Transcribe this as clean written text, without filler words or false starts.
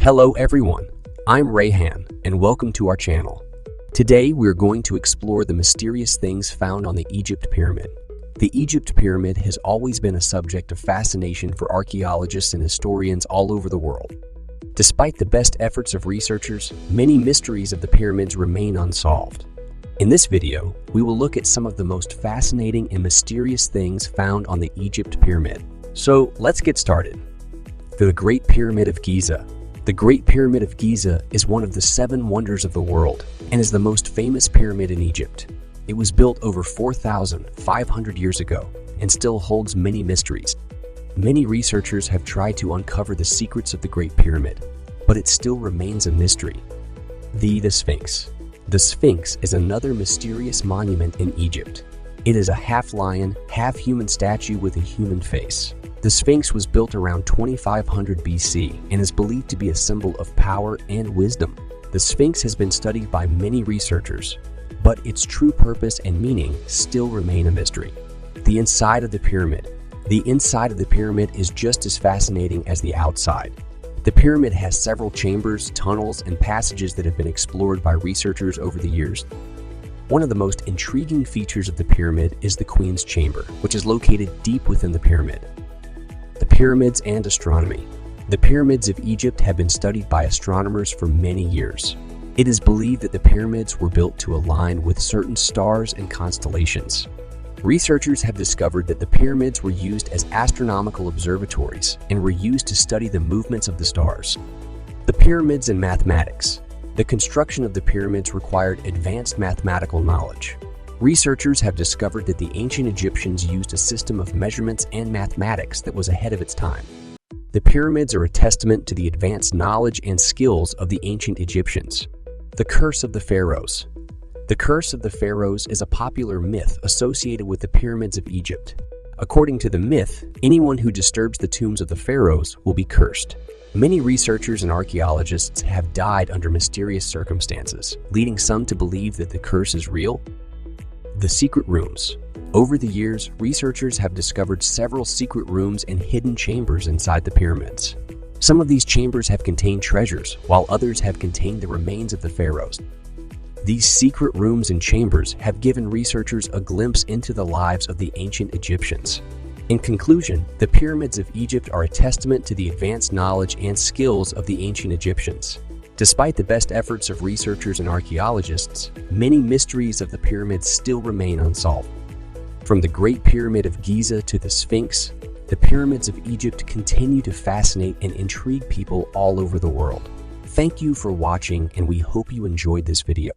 Hello everyone, I'm Rayhan and welcome to our channel. Today we're going to explore the mysterious things found on the Egypt Pyramid. The Egypt Pyramid has always been a subject of fascination for archaeologists and historians all over the world. Despite the best efforts of researchers, many mysteries of the pyramids remain unsolved. In this video, we will look at some of the most fascinating and mysterious things found on the Egypt Pyramid. So let's get started. The Great Pyramid of Giza. The Great Pyramid of Giza is one of the 7 wonders of the world and is the most famous pyramid in Egypt. It was built over 4,500 years ago and still holds many mysteries. Many researchers have tried to uncover the secrets of the Great Pyramid, but it still remains a mystery. The Sphinx. The Sphinx is another mysterious monument in Egypt. It is a half-lion, half-human statue with a human face. The Sphinx was built around 2500 BC and is believed to be a symbol of power and wisdom. The Sphinx has been studied by many researchers, but its true purpose and meaning still remain a mystery. The inside of the pyramid. The inside of the pyramid is just as fascinating as the outside. The pyramid has several chambers, tunnels, and passages that have been explored by researchers over the years. One of the most intriguing features of the pyramid is the Queen's Chamber, which is located deep within the pyramid. The pyramids and astronomy. The pyramids of Egypt have been studied by astronomers for many years. It is believed that the pyramids were built to align with certain stars and constellations. Researchers have discovered that the pyramids were used as astronomical observatories and were used to study the movements of the stars. The pyramids and mathematics. The construction of the pyramids required advanced mathematical knowledge. Researchers have discovered that the ancient Egyptians used a system of measurements and mathematics that was ahead of its time. The pyramids are a testament to the advanced knowledge and skills of the ancient Egyptians. The Curse of the Pharaohs. The Curse of the Pharaohs is a popular myth associated with the pyramids of Egypt. According to the myth, anyone who disturbs the tombs of the pharaohs will be cursed. Many researchers and archaeologists have died under mysterious circumstances, leading some to believe that the curse is real. The secret rooms. Over the years, researchers have discovered several secret rooms and hidden chambers inside the pyramids. Some of these chambers have contained treasures, while others have contained the remains of the pharaohs. These secret rooms and chambers have given researchers a glimpse into the lives of the ancient Egyptians. In conclusion, the pyramids of Egypt are a testament to the advanced knowledge and skills of the ancient Egyptians. Despite the best efforts of researchers and archaeologists, many mysteries of the pyramids still remain unsolved. From the Great Pyramid of Giza to the Sphinx, the pyramids of Egypt continue to fascinate and intrigue people all over the world. Thank you for watching, and we hope you enjoyed this video.